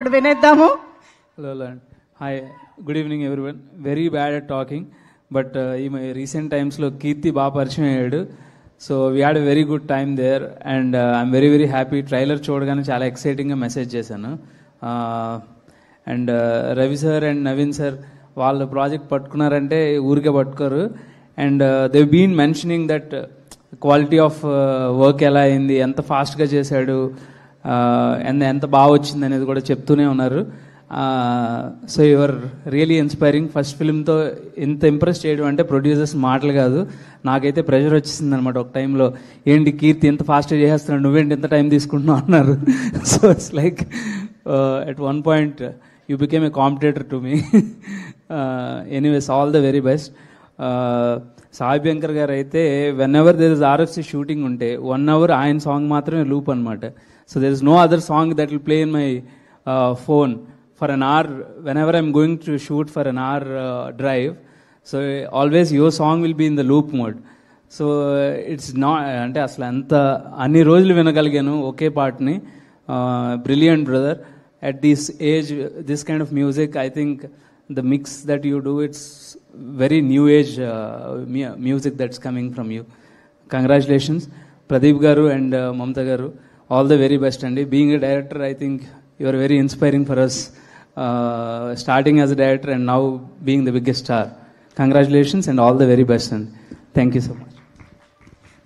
వినేద్దాము. Hello, Lan. Hi, good evening everyone. Very bad at talking, but in my recent times lo Kirti baa పరిచయం అయ్యాడు. So we had a very good time there, and I'm very very happy. Trailer చూడగానే చాలా exciting గా message చేశాను. And Ravi sir and Naveen sir వాళ్ళ project పట్టుకున్నారంటే ఊరికే పట్టుకోరు. And they been mentioning that quality of work ఎలా అయింది, ఎంత ఫాస్ట్గా చేశాడు, ఎంత బాగా వచ్చింది అనేది కూడా చెప్తూనే ఉన్నారు. So your really inspiring. First ఫిల్మ్తో ఎంత ఇంప్రెస్ చేయడం అంటే ప్రొడ్యూసర్స్ మాటలు కాదు, నాకైతే ప్రెషర్ వచ్చేసింది అనమాట ఒక టైంలో. ఏంటి కీర్తి ఎంత ఫాస్ట్గా చేసేస్తున్నాడు, నువ్వేంటి ఎంత టైం తీసుకుంటున్నావు అన్నారు. So it's like at one point you became a competitor to me. Anyways, all the very best. Sai Shankar గారు అయితే whenever there is RFC shooting ఉంటే 1 hour ఆయన సాంగ్ మాత్రమే లూప్ అనమాట. So there is no other song that will play in my phone for an hour whenever I'm going to shoot for an hour drive. So always your song will be in the loop mode. So it's not అంటే అసలు అంత అన్ని రోజులు వినగలిగాను ఒకే పాటని. Brilliant brother. At this age, this kind of music, I think the mix that you do, it's very new age music that's coming from you. Congratulations, Pradeep garu and Mamta garu. All the very best. And being a director, I think you are very inspiring for us. Starting as a director and now being the biggest star. Congratulations and all the very best. And thank you so much.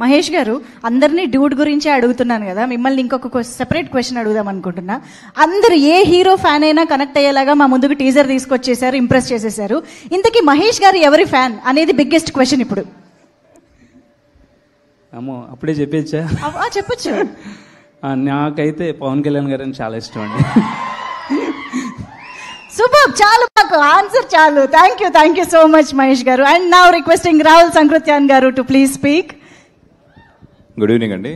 Mahesh గారు, అందరినీ dude గురించే అడుగుతున్నాను కదా, మిమ్మల్ని ఇంకొక separate question అడుగుదాం అనుకుంటున్నా. అందరు ఏ హీరో ఫ్యాన్ అయినా కనెక్ట్ అయ్యేలాగా మా ముందుకు టీజర్ తీసుకొచ్చేసారు, ఇంప్రెస్ చేసేసారు. ఇంతకీ మహేష్ గారు ఎవరి ఫ్యాన్ అనేది బిగ్గెస్ట్ క్వశ్చన్ ఇప్పుడు. అమ్మో, అప్పుడే చెప్పేచ్చా? చెప్పచ్చు. నాకైతే పవన్ కళ్యాణ్ గారు అని చాలా ఇష్టం అండి. సూపర్, చాలు, మాకు ఆన్సర్ చాలు. Thank you so much Mahesh garu. And now requesting Rahul Sankrityayan garu to please speak. Good evening అండి.